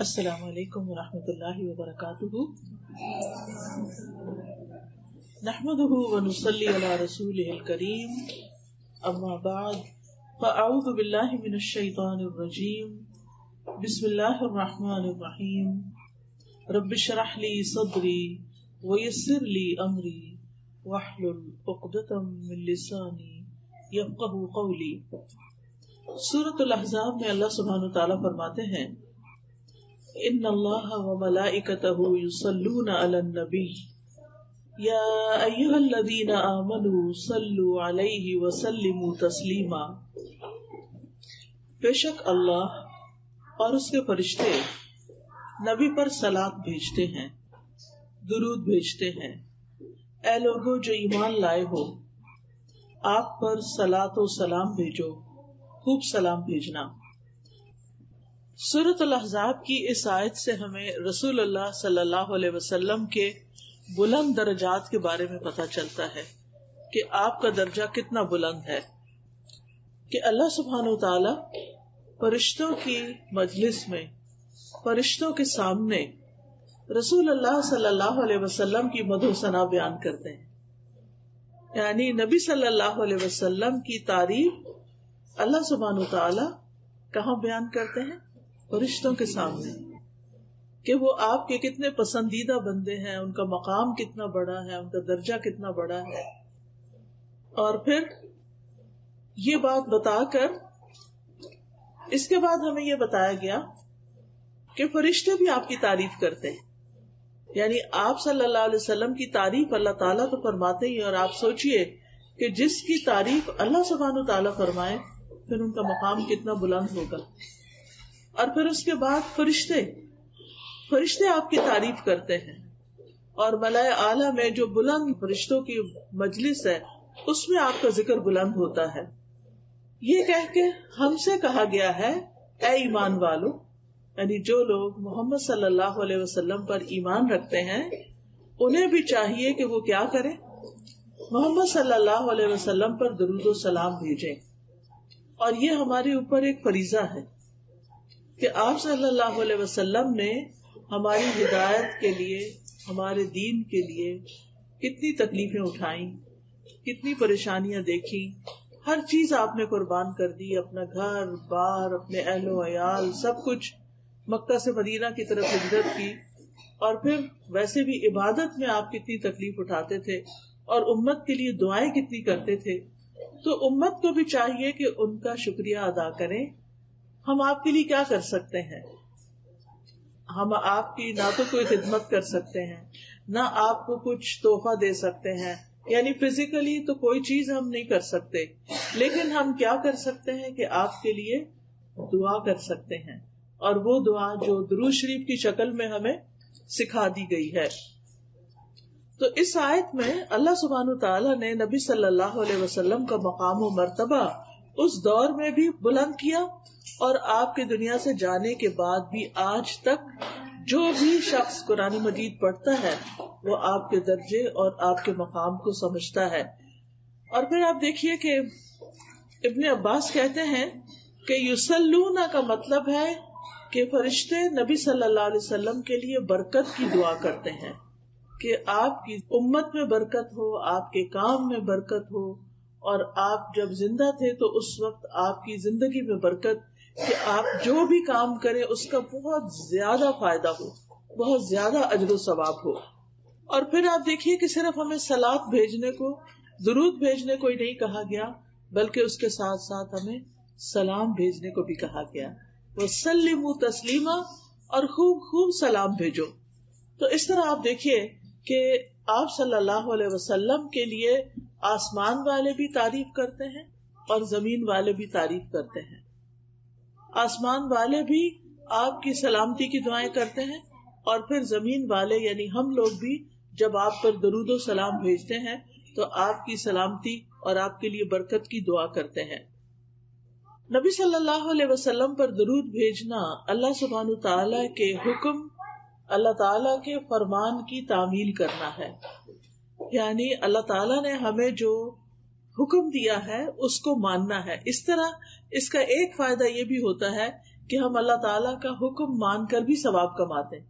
السلام علیکم ورحمۃ اللہ وبرکاتہ. نحمده ونصلی علی رسولہ الکریم. اما بعد فاعوذ باللہ من الشیطان الرجیم. بسم اللہ الرحمن الرحیم. رب اشرح لی صدری ویسر لی امری واحلل عقدۃ من لسانی یفقہوا قولی. سورۃ الاحزاب میں اللہ سبحانہ وتعالی فرماتے ہیں ان اللہ وملائکتہ یصلون علی النبی یا ایھا الذین آمنوا صلوا علیہ وسلموا تسلیما. بے شک اللہ اور اس کے فرشتے نبی پر صلاۃ بھیجتے ہیں، درود بھیجتے ہیں. اے لوگو جو ایمان لائے ہو، آپ پر صلاۃ و سلام بھیجو، خوب سلام بھیجنا. سورۃ الاحزاب کی اس آیت سے ہمیں رسول اللہ صلی اللہ علیہ وسلم کے بلند درجات کے بارے میں پتہ چلتا ہے کہ آپ کا درجہ کتنا بلند ہے، کہ اللہ سبحانہ وتعالی فرشتوں کی مجلس میں، فرشتوں کے سامنے رسول اللہ صلی اللہ علیہ وسلم کی مدح و ثنا بیان کرتے ہیں. یعنی نبی صلی اللہ علیہ وسلم کی تعریف اللہ سبحانہ وتعالی کہاں بیان کرتے ہیں؟ فرشتوں کے سامنے، کہ وہ آپ کے کتنے پسندیدہ بندے ہیں، ان کا مقام کتنا بڑا ہے، ان کا درجہ کتنا بڑا ہے. اور پھر یہ بات بتا کر اس کے بعد ہمیں یہ بتایا گیا کہ فرشتے بھی آپ کی تعریف کرتے ہیں. یعنی آپ صلی اللہ علیہ وسلم کی تعریف اللہ تعالیٰ تو فرماتے ہی، اور آپ سوچئے کہ جس کی تعریف اللہ سبحانہ تعالیٰ فرمائے پھر ان کا مقام کتنا بلند ہوگا. اور پھر اس کے بعد فرشتے آپ کی تعریف کرتے ہیں، اور ملائے اعلیٰ میں جو بلند فرشتوں کی مجلس ہے اس میں آپ کا ذکر بلند ہوتا ہے. یہ کہہ کے ہم سے کہا گیا ہے اے ایمان والو، یعنی جو لوگ محمد صلی اللہ علیہ وسلم پر ایمان رکھتے ہیں انہیں بھی چاہیے کہ وہ کیا کریں؟ محمد صلی اللہ علیہ وسلم پر درود و سلام بھیجیں. اور یہ ہمارے اوپر ایک فریضہ ہے کہ آپ صلی اللہ علیہ وسلم نے ہماری ہدایت کے لیے، ہمارے دین کے لیے کتنی تکلیفیں اٹھائیں، کتنی پریشانیاں دیکھی، ہر چیز آپ نے قربان کر دی، اپنا گھر بار، اپنے اہل و عیال، سب کچھ مکہ سے مدینہ کی طرف ہجرت کی. اور پھر ویسے بھی عبادت میں آپ کتنی تکلیف اٹھاتے تھے اور امت کے لیے دعائیں کتنی کرتے تھے. تو امت کو بھی چاہیے کہ ان کا شکریہ ادا کریں. ہم آپ کے لیے کیا کر سکتے ہیں؟ ہم آپ کی نہ تو کوئی خدمت کر سکتے ہیں، نہ آپ کو کچھ تحفہ دے سکتے ہیں، یعنی فزیکلی تو کوئی چیز ہم نہیں کر سکتے، لیکن ہم کیا کر سکتے ہیں کہ آپ کے لیے دعا کر سکتے ہیں. اور وہ دعا جو درود شریف کی شکل میں ہمیں سکھا دی گئی ہے. تو اس آیت میں اللہ سبحانہ تعالیٰ نے نبی صلی اللہ علیہ وسلم کا مقام و مرتبہ اس دور میں بھی بلند کیا، اور آپ کے دنیا سے جانے کے بعد بھی آج تک جو بھی شخص قرآن مجید پڑھتا ہے وہ آپ کے درجے اور آپ کے مقام کو سمجھتا ہے. اور پھر آپ دیکھیے کہ ابن عباس کہتے ہیں کہ یصلون کا مطلب ہے کہ فرشتے نبی صلی اللہ علیہ وسلم کے لیے برکت کی دعا کرتے ہیں، کہ آپ کی امت میں برکت ہو، آپ کے کام میں برکت ہو، اور آپ جب زندہ تھے تو اس وقت آپ کی زندگی میں برکت، کہ آپ جو بھی کام کریں اس کا بہت زیادہ فائدہ ہو، بہت زیادہ اجر و ثواب ہو. اور پھر آپ دیکھیے کہ صرف ہمیں صلاۃ بھیجنے کو، درود بھیجنے کو ہی نہیں کہا گیا، بلکہ اس کے ساتھ ساتھ ہمیں سلام بھیجنے کو بھی کہا گیا. وسلموا تسلیما، اور خوب خوب سلام بھیجو. تو اس طرح آپ دیکھیے کہ آپ صلی اللہ علیہ وسلم کے لیے آسمان والے بھی تعریف کرتے ہیں اور زمین والے بھی تعریف کرتے ہیں. آسمان والے بھی آپ کی سلامتی کی دعائیں کرتے ہیں، اور پھر زمین والے یعنی ہم لوگ بھی جب آپ پر درود و سلام بھیجتے ہیں تو آپ کی سلامتی اور آپ کے لیے برکت کی دعا کرتے ہیں. نبی صلی اللہ علیہ وسلم پر درود بھیجنا اللہ سبحانہ تعالیٰ کے حکم، اللہ تعالیٰ کے فرمان کی تعمیل کرنا ہے. یعنی اللہ تعالیٰ نے ہمیں جو حکم دیا ہے اس کو ماننا ہے. اس طرح اس کا ایک فائدہ یہ بھی ہوتا ہے کہ ہم اللہ تعالیٰ کا حکم مان کر بھی ثواب کماتے ہیں.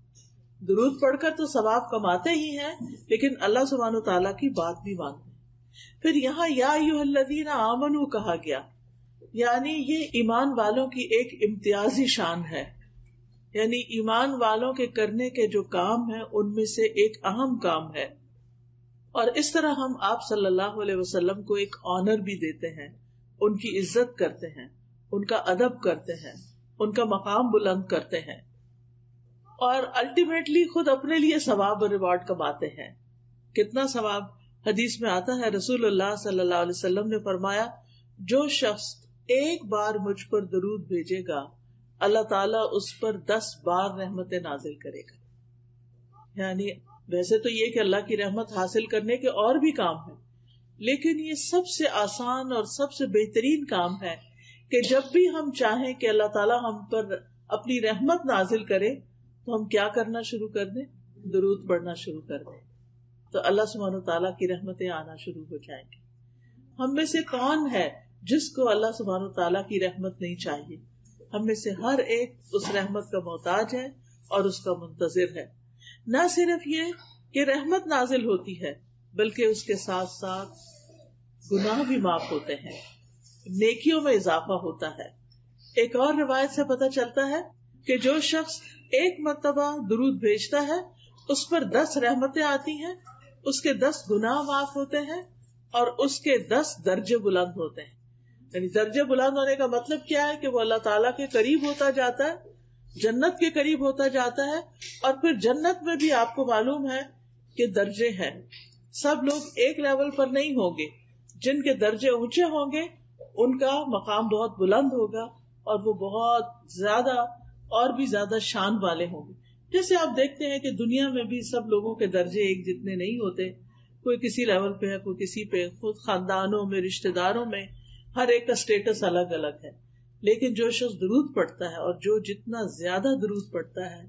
درود پڑھ کر تو ثواب کماتے ہی ہیں، لیکن اللہ سبحانہ و تعالیٰ کی بات بھی مانتے ہیں. پھر یہاں یا ایھا الذین آمنوا کہا گیا، یعنی یہ ایمان والوں کی ایک امتیازی شان ہے. یعنی ایمان والوں کے کرنے کے جو کام ہیں ان میں سے ایک اہم کام ہے. اور اس طرح ہم آپ صلی اللہ علیہ وسلم کو ایک آنر بھی دیتے ہیں، ان کی عزت کرتے ہیں، ان کا ادب کرتے ہیں، ان کا مقام بلند کرتے ہیں، اور الٹیمیٹلی خود اپنے لیے ثواب اور ریوارڈ کماتے ہیں. کتنا ثواب؟ حدیث میں آتا ہے رسول اللہ صلی اللہ علیہ وسلم نے فرمایا، جو شخص ایک بار مجھ پر درود بھیجے گا اللہ تعالیٰ اس پر 10 بار رحمتیں نازل کرے گا. یعنی ویسے تو یہ کہ اللہ کی رحمت حاصل کرنے کے اور بھی کام ہیں، لیکن یہ سب سے آسان اور سب سے بہترین کام ہے کہ جب بھی ہم چاہیں کہ اللہ تعالیٰ ہم پر اپنی رحمت نازل کرے تو ہم کیا کرنا شروع کر دیں؟ درود پڑھنا شروع کر دیں، تو اللہ سبحانہ تعالیٰ کی رحمتیں آنا شروع ہو جائیں گی. ہم میں سے کون ہے جس کو اللہ سبحانہ تعالیٰ کی رحمت نہیں چاہیے؟ ہم میں سے ہر ایک اس رحمت کا محتاج ہے اور اس کا منتظر ہے. نہ صرف یہ کہ رحمت نازل ہوتی ہے بلکہ اس کے ساتھ ساتھ گناہ بھی معاف ہوتے ہیں، نیکیوں میں اضافہ ہوتا ہے. ایک اور روایت سے پتہ چلتا ہے کہ جو شخص ایک مرتبہ درود بھیجتا ہے اس پر 10 رحمتیں آتی ہیں، اس کے 10 گناہ معاف ہوتے ہیں اور اس کے 10 درجے بلند ہوتے ہیں. یعنی درجے بلند ہونے کا مطلب کیا ہے کہ وہ اللہ تعالیٰ کے قریب ہوتا جاتا ہے، جنت کے قریب ہوتا جاتا ہے. اور پھر جنت میں بھی آپ کو معلوم ہے کہ درجے ہیں، سب لوگ ایک لیول پر نہیں ہوں گے. جن کے درجے اونچے ہوں گے ان کا مقام بہت بلند ہوگا اور وہ بہت زیادہ اور بھی زیادہ شان والے ہوں گے. جیسے آپ دیکھتے ہیں کہ دنیا میں بھی سب لوگوں کے درجے ایک جتنے نہیں ہوتے، کوئی کسی لیول پہ ہے، کوئی کسی پہ. خود خاندانوں میں، رشتہ داروں میں ہر ایک کا سٹیٹس الگ الگ ہے. لیکن جو شخص درود پڑھتا ہے اور جو جتنا زیادہ درود پڑھتا ہے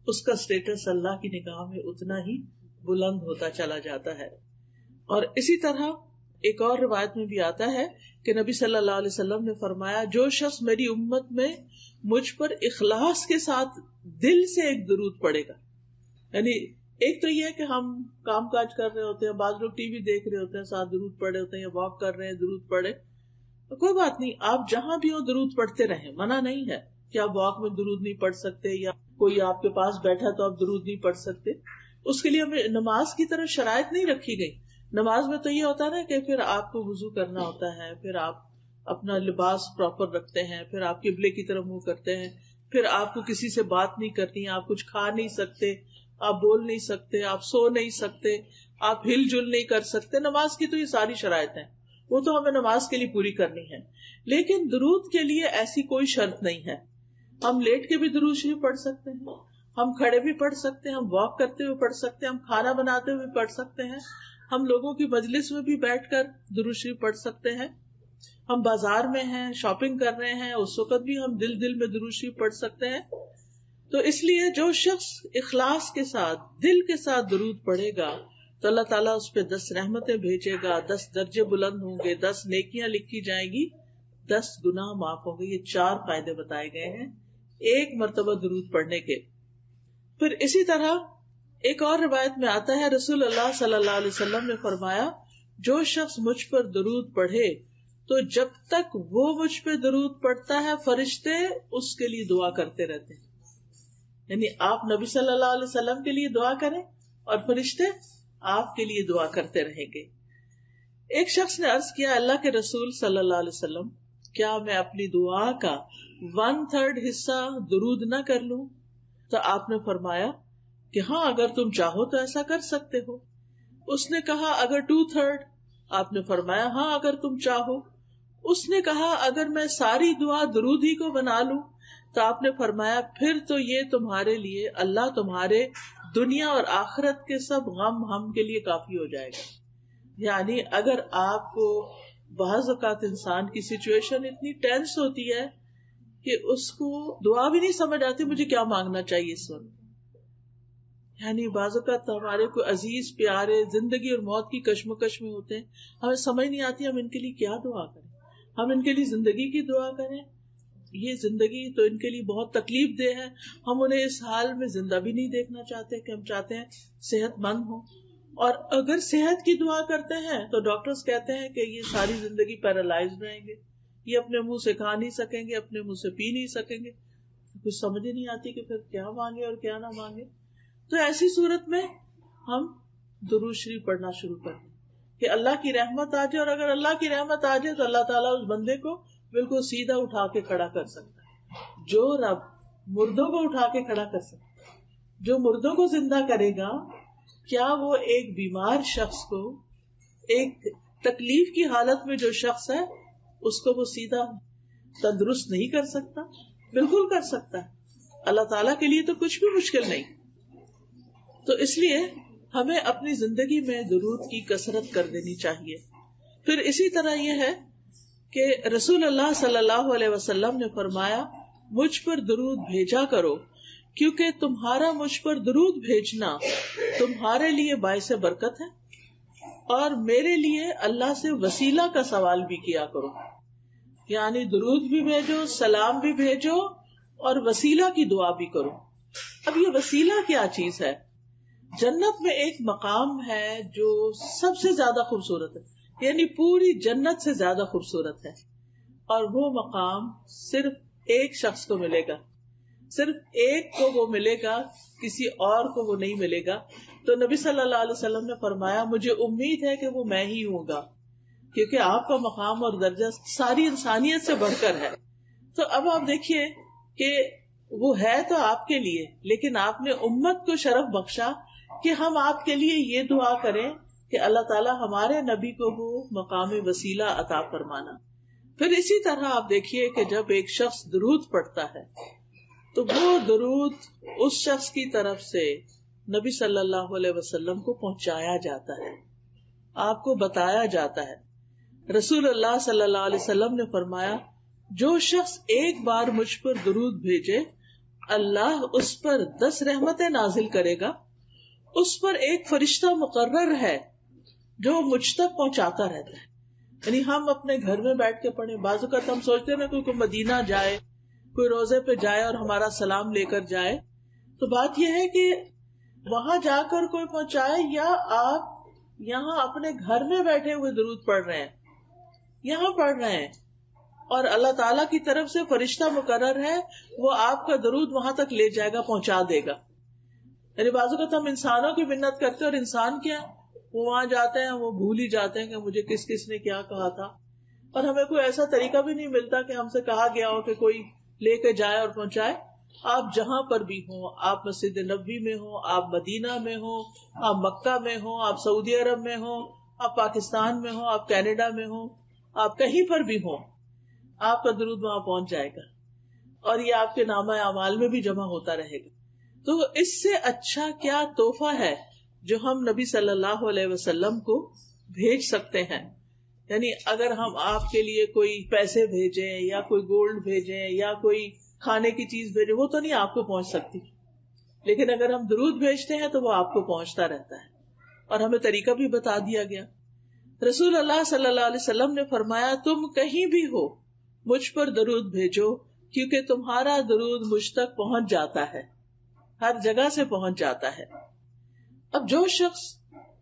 اس کا سٹیٹس اللہ کی نگاہ میں اتنا ہی بلند ہوتا چلا جاتا ہے. اور اسی طرح ایک اور روایت میں بھی آتا ہے کہ نبی صلی اللہ علیہ وسلم نے فرمایا، جو شخص میری امت میں مجھ پر اخلاص کے ساتھ دل سے ایک درود پڑھے گا. یعنی ایک تو یہ ہے کہ ہم کام کاج کر رہے ہوتے ہیں، بعض لوگ ٹی وی دیکھ رہے ہوتے ہیں ساتھ درود پڑھے ہوتے ہیں، یا واک کر رہے ہیں درود پڑھے، تو کوئی بات نہیں، آپ جہاں بھی ہو درود پڑھتے رہیں. منع نہیں ہے کہ آپ واک میں درود نہیں پڑھ سکتے، یا کوئی آپ کے پاس بیٹھا تو آپ درود نہیں پڑھ سکتے. اس کے لیے ہمیں نماز کی طرح شرائط نہیں رکھی گئی. نماز میں تو یہ ہوتا ہے نا کہ پھر آپ کو وضو کرنا ہوتا ہے، پھر آپ اپنا لباس پراپر رکھتے ہیں، پھر آپ قبلے کی طرف منہ کرتے ہیں، پھر آپ کو کسی سے بات نہیں کرنی، آپ کچھ کھا نہیں سکتے، آپ بول نہیں سکتے، آپ سو نہیں سکتے، آپ ہل جل نہیں کر سکتے. نماز کی تو یہ ساری شرائط ہیں، وہ تو ہمیں نماز کے لیے پوری کرنی ہے. لیکن درود کے لیے ایسی کوئی شرط نہیں ہے. ہم لیٹ کے بھی درود شریف پڑھ سکتے ہیں، ہم کھڑے بھی پڑھ سکتے ہیں، ہم واک کرتے ہوئے پڑھ سکتے ہیں، ہم کھانا بناتے ہوئے پڑھ سکتے ہیں، ہم لوگوں کی مجلس میں بھی بیٹھ کر درود شریف پڑھ سکتے ہیں، ہم بازار میں ہیں، شاپنگ کر رہے ہیں، اس وقت بھی ہم دل میں درود شریف پڑھ سکتے ہیں. تو اس لیے جو شخص اخلاص کے ساتھ، دل کے ساتھ درود پڑھے گا تو اللہ تعالیٰ اس پہ 10 رحمتیں بھیجے گا، 10 درجے بلند ہوں گے، 10 نیکیاں لکھی جائیں گی، 10 گناہ معاف ہوں گے. یہ 4 فائدے بتائے گئے ہیں ایک مرتبہ درود پڑھنے کے. پھر اسی طرح ایک اور روایت میں آتا ہے رسول اللہ صلی اللہ علیہ وسلم نے فرمایا، جو شخص مجھ پر درود پڑھے تو جب تک وہ مجھ پہ درود پڑھتا ہے فرشتے اس کے لیے دعا کرتے رہتے ہیں. یعنی آپ نبی صلی اللہ علیہ وسلم کے لیے دعا کریں اور فرشتے آپ کے لیے دعا کرتے رہیں گے. ایک شخص نے عرض کیا، اللہ کے رسول صلی اللہ علیہ وسلم، کیا میں اپنی دعا کا 1/3 حصہ درود نہ کر لوں؟ تو آپ نے فرمایا کہ ہاں، اگر تم چاہو تو ایسا کر سکتے ہو. اس نے کہا اگر 2/3؟ آپ نے فرمایا ہاں، اگر تم چاہو. اس نے کہا اگر میں ساری دعا درود ہی کو بنا لوں؟ تو آپ نے فرمایا پھر تو یہ تمہارے لیے، اللہ تمہارے دنیا اور آخرت کے سب غم ہم کے لیے کافی ہو جائے گا. یعنی اگر آپ کو بعض اوقات انسان کی سچویشن اتنی ٹینس ہوتی ہے کہ اس کو دعا بھی نہیں سمجھ آتی مجھے کیا مانگنا چاہیے اس وقت. یعنی بعض اوقات ہمارے کوئی عزیز پیارے زندگی اور موت کی کشمکش میں ہوتے ہیں، ہمیں سمجھ نہیں آتی ہم ان کے لیے کیا دعا کریں. ہم ان کے لیے زندگی کی دعا کریں یہ زندگی تو ان کے لیے بہت تکلیف دہ ہے. ہم انہیں اس حال میں زندہ بھی نہیں دیکھنا چاہتے کہ ہم چاہتے ہیں صحت مند ہوں. اور اگر صحت کی دعا کرتے ہیں تو ڈاکٹرز کہتے ہیں کہ یہ ساری زندگی پیرالائزڈ رہیں گے, یہ اپنے منہ سے کھا نہیں سکیں گے, اپنے منہ سے پی نہیں سکیں گے. کچھ سمجھ ہی نہیں آتی کہ پھر کیا مانگے اور کیا نہ مانگے. تو ایسی صورت میں ہم درود شریف پڑھنا شروع کر دیں کہ اللہ کی رحمت آ جائے. اور اگر اللہ کی رحمت آ جائے تو اللہ تعالیٰ اس بندے کو بالکل سیدھا اٹھا کے کھڑا کر سکتا ہے. جو رب مردوں کو اٹھا کے کھڑا کر سکتا ہے, جو مردوں کو زندہ کرے گا, کیا وہ ایک بیمار شخص کو, ایک تکلیف کی حالت میں جو شخص ہے اس کو وہ سیدھا تندرست نہیں کر سکتا؟ بالکل کر سکتا ہے. اللہ تعالیٰ کے لیے تو کچھ بھی مشکل نہیں. تو اس لیے ہمیں اپنی زندگی میں درود کی کثرت کر دینی چاہیے. پھر اسی طرح یہ ہے کہ رسول اللہ صلی اللہ علیہ وسلم نے فرمایا مجھ پر درود بھیجا کرو, کیونکہ تمہارا مجھ پر درود بھیجنا تمہارے لیے باعث برکت ہے, اور میرے لیے اللہ سے وسیلہ کا سوال بھی کیا کرو. یعنی درود بھی بھیجو, سلام بھی بھیجو, اور وسیلہ کی دعا بھی کرو. اب یہ وسیلہ کیا چیز ہے؟ جنت میں ایک مقام ہے جو سب سے زیادہ خوبصورت ہے, یعنی پوری جنت سے زیادہ خوبصورت ہے, اور وہ مقام صرف ایک شخص کو ملے گا, صرف ایک کو وہ ملے گا, کسی اور کو وہ نہیں ملے گا. تو نبی صلی اللہ علیہ وسلم نے فرمایا مجھے امید ہے کہ وہ میں ہی ہوں گا, کیونکہ آپ کا مقام اور درجہ ساری انسانیت سے بڑھ کر ہے. تو اب آپ دیکھیے کہ وہ ہے تو آپ کے لیے, لیکن آپ نے امت کو شرف بخشا کہ ہم آپ کے لیے یہ دعا کریں کہ اللہ تعالیٰ ہمارے نبی کو وہ مقام وسیلہ عطا فرمانا. پھر اسی طرح آپ دیکھیے کہ جب ایک شخص درود پڑھتا ہے تو وہ درود اس شخص کی طرف سے نبی صلی اللہ علیہ وسلم کو پہنچایا جاتا ہے, آپ کو بتایا جاتا ہے. رسول اللہ صلی اللہ علیہ وسلم نے فرمایا جو شخص ایک بار مجھ پر درود بھیجے اللہ اس پر 10 رحمتیں نازل کرے گا. اس پر ایک فرشتہ مقرر ہے جو مجھ تک پہنچاتا رہتا ہے. یعنی ہم اپنے گھر میں بیٹھ کے پڑھیں, بعض اوقات ہم سوچتے ہیں نا کوئی مدینہ جائے, کوئی روزے پہ جائے اور ہمارا سلام لے کر جائے, تو بات یہ ہے کہ وہاں جا کر کوئی پہنچائے, یا آپ یہاں اپنے گھر میں بیٹھے ہوئے درود پڑھ رہے ہیں, یہاں پڑھ رہے ہیں, اور اللہ تعالیٰ کی طرف سے فرشتہ مقرر ہے, وہ آپ کا درود وہاں تک لے جائے گا, پہنچا دے گا. یعنی بازو کا تو ہم انسانوں کی منت کرتے ہیں, اور انسان کیا وہ وہاں جاتے ہیں وہ بھول ہی جاتے ہیں کہ مجھے کس کس نے کیا کہا تھا, اور ہمیں کوئی ایسا طریقہ بھی نہیں ملتا کہ ہم سے کہا گیا ہو کہ کوئی لے کے جائے اور پہنچائے. آپ جہاں پر بھی ہوں, آپ مسجد نبوی میں ہوں, آپ مدینہ میں ہوں, آپ مکہ میں ہوں, آپ سعودی عرب میں ہوں, آپ پاکستان میں ہوں, آپ کینیڈا میں ہوں, آپ کہیں پر بھی ہوں, آپ کا درود وہاں پہنچ جائے گا, اور یہ آپ کے نامہ اعمال میں بھی جمع ہوتا رہے گا. تو اس سے اچھا کیا تحفہ ہے جو ہم نبی صلی اللہ علیہ وسلم کو بھیج سکتے ہیں. یعنی اگر ہم آپ کے لیے کوئی پیسے بھیجیں, یا کوئی گولڈ بھیجیں, یا کوئی کھانے کی چیز بھیجیں, وہ تو نہیں آپ کو پہنچ سکتی, لیکن اگر ہم درود بھیجتے ہیں تو وہ آپ کو پہنچتا رہتا ہے. اور ہمیں طریقہ بھی بتا دیا گیا. رسول اللہ صلی اللہ علیہ وسلم نے فرمایا تم کہیں بھی ہو مجھ پر درود بھیجو, کیونکہ تمہارا درود مجھ تک پہنچ جاتا ہے, ہر جگہ سے پہنچ جاتا ہے. اب جو شخص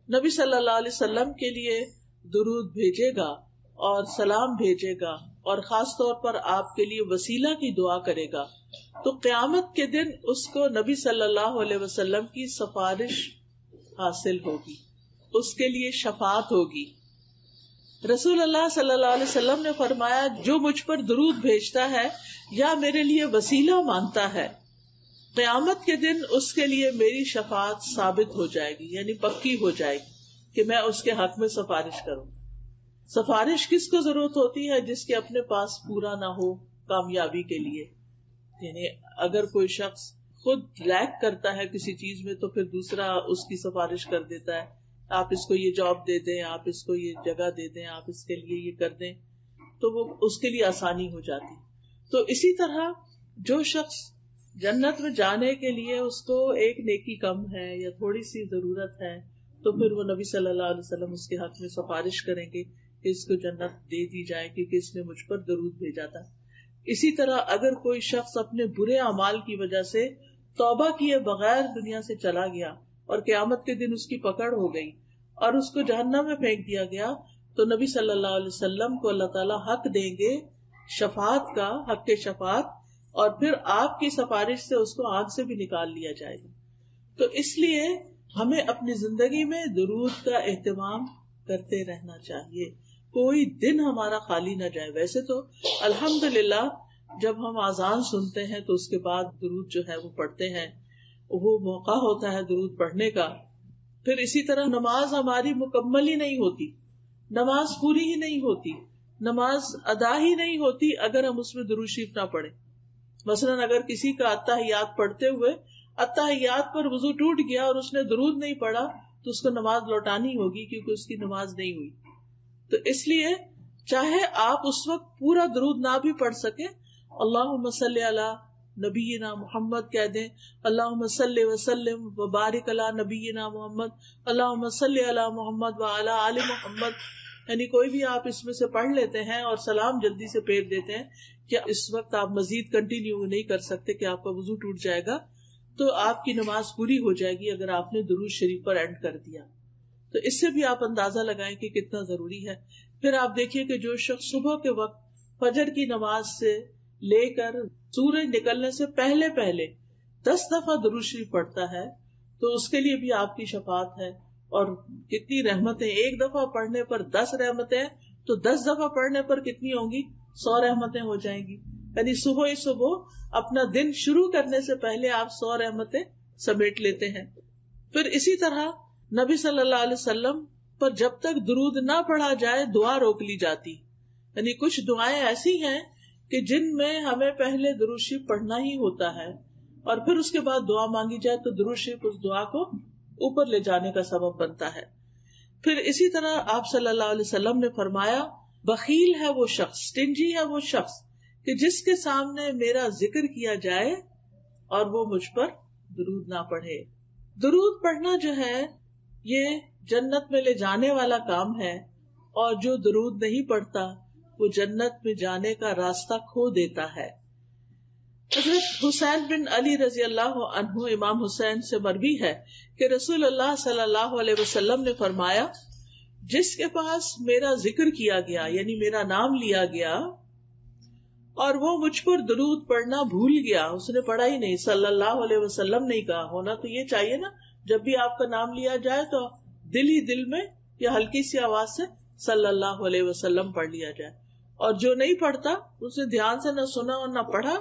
نبی صلی اللہ علیہ وسلم کے لیے درود بھیجے گا اور سلام بھیجے گا, اور خاص طور پر آپ کے لیے وسیلہ کی دعا کرے گا, تو قیامت کے دن اس کو نبی صلی اللہ علیہ وسلم کی سفارش حاصل ہوگی, اس کے لیے شفاعت ہوگی. رسول اللہ صلی اللہ علیہ وسلم نے فرمایا جو مجھ پر درود بھیجتا ہے یا میرے لیے وسیلہ مانگتا ہے, قیامت کے دن اس کے لیے میری شفاعت ثابت ہو جائے گی, یعنی پکی ہو جائے گی کہ میں اس کے حق میں سفارش کروں. سفارش کس کو ضرورت ہوتی ہے؟ جس کے اپنے پاس پورا نہ ہو کامیابی کے لیے. یعنی اگر کوئی شخص خود لیک کرتا ہے کسی چیز میں, تو پھر دوسرا اس کی سفارش کر دیتا ہے, آپ اس کو یہ جاب دے دیں, آپ اس کو یہ جگہ دے دیں, آپ اس کے لیے یہ کر دیں, تو وہ اس کے لیے آسانی ہو جاتی. تو اسی طرح جو شخص جنت میں جانے کے لیے اس کو ایک نیکی کم ہے یا تھوڑی سی ضرورت ہے, تو پھر وہ نبی صلی اللہ علیہ وسلم اس کے حق میں سفارش کریں گے کہ اس کو جنت دے دی جائے, کیونکہ اس نے مجھ پر درود بھیجا تھا. اسی طرح اگر کوئی شخص اپنے برے اعمال کی وجہ سے توبہ کیے بغیر دنیا سے چلا گیا اور قیامت کے دن اس کی پکڑ ہو گئی اور اس کو جہنم میں پھینک دیا گیا، تو نبی صلی اللہ علیہ وسلم کو اللہ تعالیٰ حق دیں گے شفاعت کا، حق کے شفاعت، اور پھر آپ کی سفارش سے اس کو آگ سے بھی نکال لیا جائے گا۔ تو اس لیے ہمیں اپنی زندگی میں درود کا اہتمام کرتے رہنا چاہیے، کوئی دن ہمارا خالی نہ جائے۔ ویسے تو الحمدللہ جب ہم اذان سنتے ہیں تو اس کے بعد درود جو ہے وہ پڑھتے ہیں، وہ موقع ہوتا ہے درود پڑھنے کا۔ پھر اسی طرح نماز ہماری مکمل ہی نہیں ہوتی، نماز پوری ہی نہیں ہوتی، نماز ادا ہی نہیں ہوتی اگر ہم اس میں درود شریف نہ پڑھیں۔ مثلاً اگر کسی کا اتحیات پڑھتے ہوئے اتحیات پر وضو ٹوٹ گیا اور اس نے درود نہیں پڑھا تو اس کو نماز لوٹانی ہوگی، کیونکہ اس کی نماز نہیں ہوئی۔ تو اس لیے چاہے آپ اس وقت پورا درود نہ بھی پڑھ سکیں، اللہم صلی علی نبینا محمد کہہ دیں، اللہم صلی وسلم وبارک علی نبینا محمد، اللہم صلی علی محمد وعلی آل محمد، یعنی کوئی بھی آپ اس میں سے پڑھ لیتے ہیں اور سلام جلدی سے پھیر دیتے ہیں کہ اس وقت آپ مزید کنٹینیو نہیں کر سکتے کہ آپ کا وضو ٹوٹ جائے گا، تو آپ کی نماز پوری ہو جائے گی اگر آپ نے درود شریف پر اینڈ کر دیا۔ تو اس سے بھی آپ اندازہ لگائیں کہ کتنا ضروری ہے۔ پھر آپ دیکھیے کہ جو شخص صبح کے وقت فجر کی نماز سے لے کر سورج نکلنے سے پہلے 10 دفعہ درود شریف پڑھتا ہے تو اس کے لیے بھی آپ کی شفاعت ہے۔ اور کتنی رحمتیں، ایک دفعہ پڑھنے پر 10 رحمتیں، تو 10 دفعہ پڑھنے پر کتنی ہوں گی؟ 100 رحمتیں ہو جائیں گی۔ یعنی صبح ہی صبح اپنا دن شروع کرنے سے پہلے آپ 100 رحمتیں سمیٹ لیتے ہیں۔ پھر اسی طرح نبی صلی اللہ علیہ وسلم پر جب تک درود نہ پڑھا جائے دعا روک لی جاتی، یعنی کچھ دعائیں ایسی ہیں کہ جن میں ہمیں پہلے درود شریف پڑھنا ہی ہوتا ہے اور پھر اس کے بعد دعا مانگی جائے تو درود شریف اس دعا کو اوپر لے جانے کا سبب بنتا ہے۔ پھر اسی طرح آپ صلی اللہ علیہ وسلم نے فرمایا، بخیل ہے وہ شخص، سٹنجی ہے وہ شخص کہ جس کے سامنے میرا ذکر کیا جائے اور وہ مجھ پر درود نہ پڑھے۔ درود پڑھنا جو ہے یہ جنت میں لے جانے والا کام ہے، اور جو درود نہیں پڑھتا وہ جنت میں جانے کا راستہ کھو دیتا ہے۔ حضرت حسین بن علی رضی اللہ عنہ امام حسین سے مروی ہے کہ رسول اللہ صلی اللہ علیہ وسلم نے فرمایا، جس کے پاس میرا ذکر کیا گیا یعنی میرا نام لیا گیا اور وہ مجھ پر درود پڑھنا بھول گیا، اس نے پڑھا ہی نہیں، صلی اللہ علیہ وسلم نہیں کہا، ہونا تو یہ چاہیے نا، جب بھی آپ کا نام لیا جائے تو دل ہی دل میں یا ہلکی سی آواز سے صلی اللہ علیہ وسلم پڑھ لیا جائے۔ اور جو نہیں پڑھتا، اس نے دھیان سے نہ سنا اور نہ پڑھا،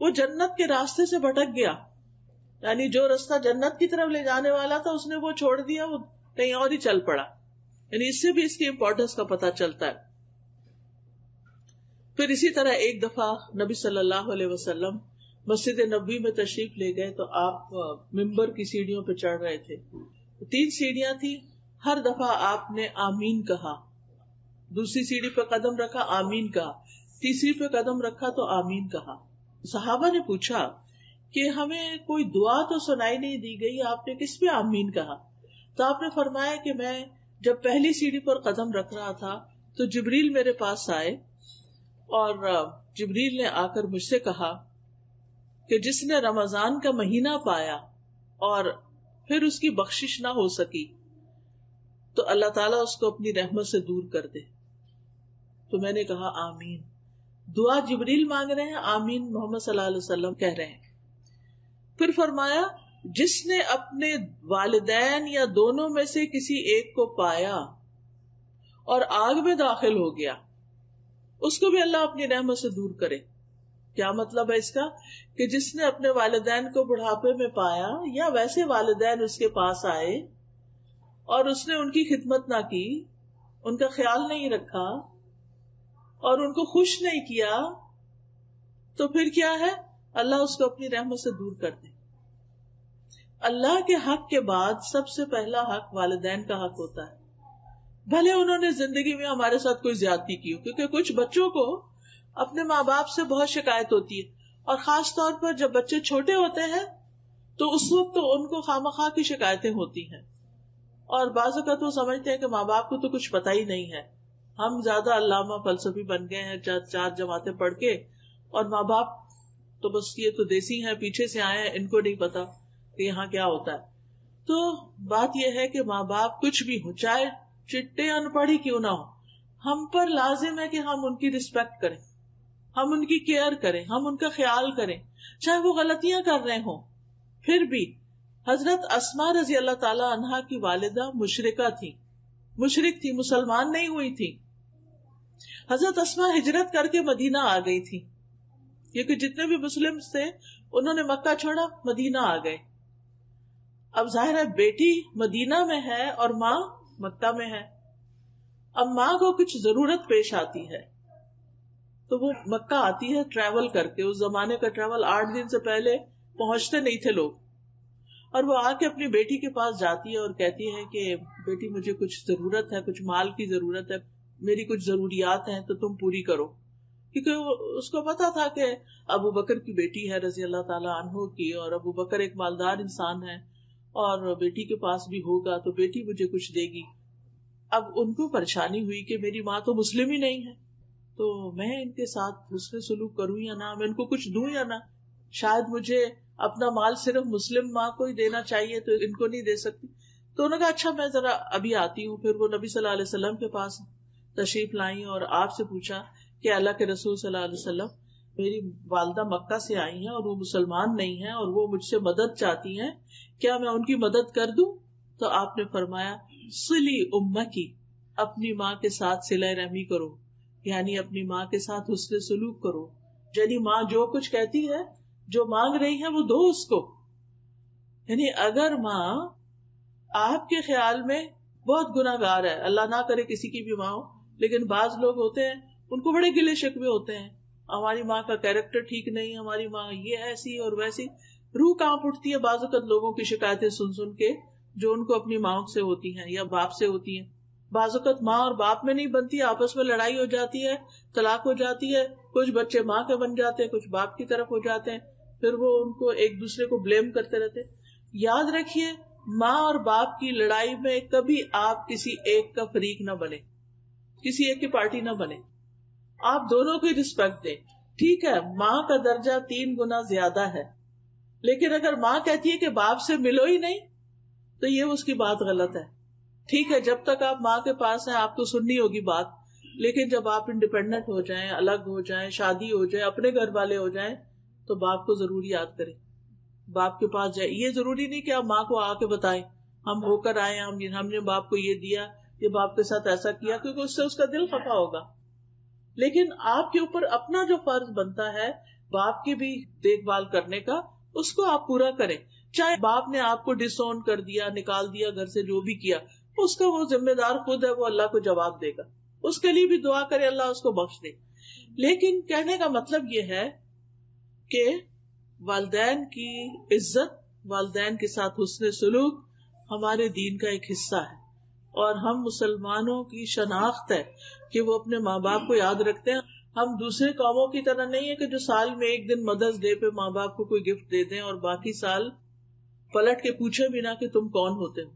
وہ جنت کے راستے سے بھٹک گیا، یعنی جو راستہ جنت کی طرف لے جانے والا تھا اس نے وہ چھوڑ دیا، وہ کہیں اور ہی چل پڑا۔ یعنی اس سے بھی اس کی امپورٹنس کا پتہ چلتا ہے۔ پھر اسی طرح ایک دفعہ نبی صلی اللہ علیہ وسلم مسجد نبوی میں تشریف لے گئے تو آپ ممبر کی سیڑھیوں پہ چڑھ رہے تھے، 3 سیڑھیاں تھی، ہر دفعہ آپ نے آمین کہا، دوسری سیڑھی پہ قدم رکھا آمین کہا، تیسری پہ قدم رکھا تو آمین کہا۔ صحابہ نے پوچھا کہ ہمیں کوئی دعا تو سنائی نہیں دی گئی، آپ نے کس پہ آمین کہا؟ تو آپ نے فرمایا کہ میں جب پہلی سیڑھی پر قدم رکھ رہا تھا تو جبریل میرے پاس آئے اور جبریل نے آ کر مجھ سے کہا کہ جس نے رمضان کا مہینہ پایا اور پھر اس کی بخشش نہ ہو سکی تو اللہ تعالیٰ اس کو اپنی رحمت سے دور کر دے۔ تو میں نے کہا آمین۔ دعا جبریل مانگ رہے ہیں، آمین محمد صلی اللہ علیہ وسلم کہہ رہے ہیں۔ پھر فرمایا، جس نے اپنے والدین یا دونوں میں سے کسی ایک کو پایا اور آگ میں داخل ہو گیا، اس کو بھی اللہ اپنی رحمت سے دور کرے۔ کیا مطلب ہے اس کا؟ کہ جس نے اپنے والدین کو بڑھاپے میں پایا یا ویسے والدین اس کے پاس آئے اور اس نے ان کی خدمت نہ کی، ان کا خیال نہیں رکھا اور ان کو خوش نہیں کیا، تو پھر کیا ہے؟ اللہ اس کو اپنی رحمت سے دور کر دے۔ اللہ کے حق کے بعد سب سے پہلا حق والدین کا حق ہوتا ہے، بھلے انہوں نے زندگی میں ہمارے ساتھ کوئی زیادتی کی ہو، کیونکہ کچھ بچوں کو اپنے ماں باپ سے بہت شکایت ہوتی ہے، اور خاص طور پر جب بچے چھوٹے ہوتے ہیں تو اس وقت تو ان کو خواہ کی شکایتیں ہوتی ہیں، اور بعض اوقات وہ سمجھتے ہیں کہ ماں باپ کو تو کچھ پتہ ہی نہیں ہے، ہم زیادہ علامہ فلسفی بن گئے ہیں، 4 جماعتیں پڑھ کے اور ماں باپ تو بس یہ تو دیسی ہیں، پیچھے سے آئے ہیں، ان کو نہیں پتا کہ یہاں کیا ہوتا ہے. تو بات یہ ہے کہ ماں باپ کچھ بھی ہو، چاہے چٹے ان پڑھ ہی کیوں نہ ہو، ہم پر لازم ہے کہ ہم ان کی رسپیکٹ کریں، ہم ان کی کیئر کریں، ہم ان کا خیال کریں، چاہے وہ غلطیاں کر رہے ہوں. پھر بھی حضرت اسماء رضی اللہ تعالی عنہا کی والدہ مشرکہ تھی، مشرک تھی، مسلمان نہیں ہوئی تھی. حضرت اسماء ہجرت کر کے مدینہ آ گئی تھی، کیونکہ جتنے بھی مسلم تھے انہوں نے مکہ چھوڑا، مدینہ آ گئے. اب ظاہر ہے بیٹی مدینہ میں ہے اور ماں مکہ میں ہے. اب ماں کو کچھ ضرورت پیش آتی ہے تو وہ مکہ آتی ہے ٹریول کر کے. اس زمانے کا ٹریول 8 دن سے پہلے پہنچتے نہیں تھے لوگ. اور وہ آ کے اپنی بیٹی کے پاس جاتی ہے اور کہتی ہے کہ بیٹی مجھے کچھ ضرورت ہے، کچھ مال کی ضرورت ہے، میری کچھ ضروریات ہیں تو تم پوری کرو. کیونکہ اس کو پتا تھا کہ ابو بکر کی بیٹی ہے رضی اللہ تعالی عنہ کی، اور ابو بکر ایک مالدار انسان ہے اور بیٹی کے پاس بھی ہوگا تو بیٹی مجھے کچھ دے گی. اب ان کو پریشانی ہوئی کہ میری ماں تو مسلم ہی نہیں ہے، تو میں ان کے ساتھ حسن سلوک کروں یا نہ، میں ان کو کچھ دوں یا نہ. شاید مجھے اپنا مال صرف مسلم ماں کو ہی دینا چاہیے تو ان کو نہیں دے سکتی. تو انہوں نے کہا اچھا میں ذرا ابھی آتی ہوں. پھر وہ نبی صلی اللہ علیہ وسلم کے پاس تشریف لائیں اور آپ سے پوچھا کہ اللہ کے رسول صلی اللہ علیہ وسلم، میری والدہ مکہ سے آئی ہیں اور وہ مسلمان نہیں ہیں اور وہ مجھ سے مدد چاہتی ہیں، کیا میں ان کی مدد کر دوں؟ تو آپ نے فرمایا صلی امکی، اپنی ماں کے ساتھ صلہ رحمی کرو، یعنی اپنی ماں کے ساتھ حسن سلوک کرو. یعنی ماں جو کچھ کہتی ہے، جو مانگ رہی ہے وہ دو اس کو. یعنی اگر ماں آپ کے خیال میں بہت گناہ گار ہے، اللہ نہ کرے کسی کی بھی ماں ہو، لیکن بعض لوگ ہوتے ہیں ان کو بڑے گلے شکوے ہوتے ہیں، ہماری ماں کا کیریکٹر ٹھیک نہیں، ہماری ماں یہ ایسی اور ویسی. روح کانپ اٹھتی ہے بعض اوقات لوگوں کی شکایتیں سن سن کے جو ان کو اپنی ماں سے ہوتی ہیں یا باپ سے ہوتی ہیں. بعض اوقات ماں اور باپ میں نہیں بنتی، آپس میں لڑائی ہو جاتی ہے، طلاق ہو جاتی ہے، کچھ بچے ماں کے بن جاتے ہیں، کچھ باپ کی طرف ہو جاتے ہیں، پھر وہ ان کو ایک دوسرے کو بلیم کرتے رہتے. یاد رکھیے ماں اور باپ کی لڑائی میں کبھی آپ کسی ایک کا فریق نہ بنے، کسی ایک کی پارٹی نہ بنے، آپ دونوں کی رسپیکٹ دیں. ٹھیک ہے ماں کا درجہ 3 گنا زیادہ ہے، لیکن اگر ماں کہتی ہے کہ باپ سے ملو ہی نہیں تو یہ اس کی بات غلط ہے. ٹھیک ہے جب تک آپ ماں کے پاس ہیں آپ کو سننی ہوگی بات، لیکن جب آپ انڈیپینڈنٹ ہو جائیں، الگ ہو جائیں، شادی ہو جائے، اپنے گھر والے ہو جائیں تو باپ کو ضرور یاد کریں، باپ کے پاس جائے. یہ ضروری نہیں کہ آپ ماں کو آ کے بتائیں ہم ہو کر آئے، ہم نے باپ کو یہ دیا، یہ باپ کے ساتھ ایسا کیا، کیونکہ اس سے اس کا دل خفا ہوگا. لیکن آپ کے اوپر اپنا جو فرض بنتا ہے باپ کی بھی دیکھ بھال کرنے کا، اس کو آپ پورا کریں. چاہے باپ نے آپ کو ڈس اون کر دیا، نکال دیا گھر سے، جو بھی کیا اس کا وہ ذمہ دار خود ہے، وہ اللہ کو جواب دے گا. اس کے لیے بھی دعا کرے اللہ اس کو بخش دے. لیکن کہنے کا مطلب یہ ہے کہ والدین کی عزت، والدین کے ساتھ حسن سلوک ہمارے دین کا ایک حصہ ہے، اور ہم مسلمانوں کی شناخت ہے کہ وہ اپنے ماں باپ کو یاد رکھتے ہیں. ہم دوسرے قوموں کی طرح نہیں ہے کہ جو سال میں ایک دن مدرس ڈے پہ ماں باپ کو کوئی گفٹ دے دیں اور باقی سال پلٹ کے پوچھے بھی نہ کہ تم کون ہوتے ہو.